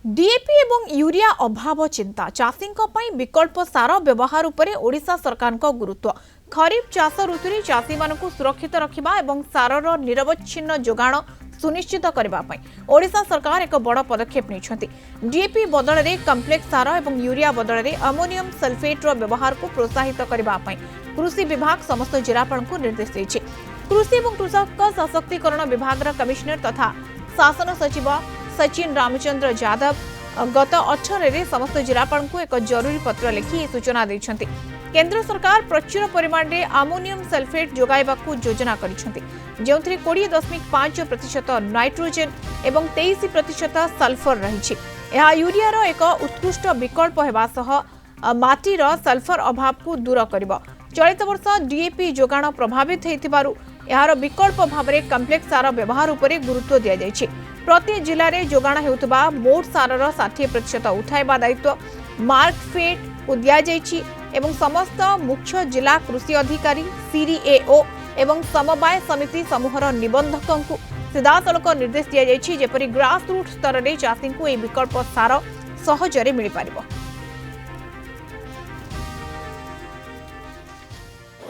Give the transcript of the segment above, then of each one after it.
DAP एवं urea अभाव चिंता चाषी विकल्प सार व्यवहार उपरे ओडिशा सरकार गुरुत्व खरीफ चाष ऋतु में चाषी मानक सुरक्षित रखा और सारर निरवच्छिन्न जोगाण सुनिश्चित करने ओडिशा सरकार एक बड़ पदक्षेप नहीं। डीएपी बदल में कम्प्लेक्स सार और यूरिया बदल में अमोनियम सल्फेट्र व्यवहार को प्रोत्साहित करने कृषि विभाग समस्त जिलापाल को निर्देश देछि। कृषि और कृषक सशक्तिकरण विभाग कमिशनर तथा शासन सचिव सचिन रामचंद्र यादव गत 18 रे समस्त जिलापाल को एक जरूरी पत्र लिखि सूचना दैछन्ति। केंद्र सरकार प्रचुर परिमाण में अमोनियम सल्फेट जोगाइबा को योजना करिसेंति, जेउथि 20.5% नाइट्रोजन एवं 23% सल्फर रहिछि। यह यूरिया रो एक उत्कृष्ट विकल्प हेबा सह माटीर सल्फर अभाव को दूर करिबो। चलित वर्ष डीएपी जोगाण प्रभावित हेतिबारु यार विकल्प भाव में कम्प्लेक्स सार व्यवहार उपरे गुरुत्व दिया जायछि। प्रति जिले में जोगाण हेउतबा मोट सारर 60% उठाइबा दायित्व मार्कफेड को दिया जायछि एवं समस्त मुख्य जिला कृषि अधिकारी सीडीएओ एवं समवाय समिति समूहर निबंधकों को सीधासलख निर्देश दिया जायछि जेपरि ग्रास रूट स्तर में चाषी को यह विकल्प सार सहजरे मिल पारिबो।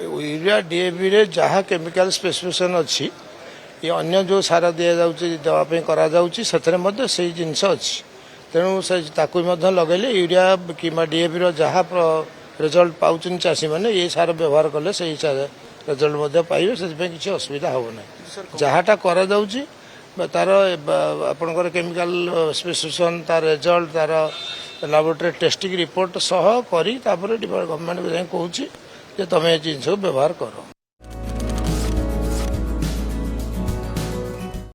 यूरिया डीएपी रे जहाँ केमिकल स्पेसिफिकेशन अच्छी ये अन्य जो सार दि जावाई कर से जिनस अच्छी तेणु से लगेले यूरिया कि डीएपी जहाँ रिजल्ट पाँच चाषी मैंने ये सार व्यवहार कले से रिजल्ट पाइबे से किसी असुविधा हम ना जहाँटा कर तार आपंकर केमिकल स्पेसिफिकेशन तार रिजल्ट तार लैबोरेटरी टेस्टिंग रिपोर्ट सह करी गवर्नमेंट को कहूँ तुम ये जिन व्यवहार कर।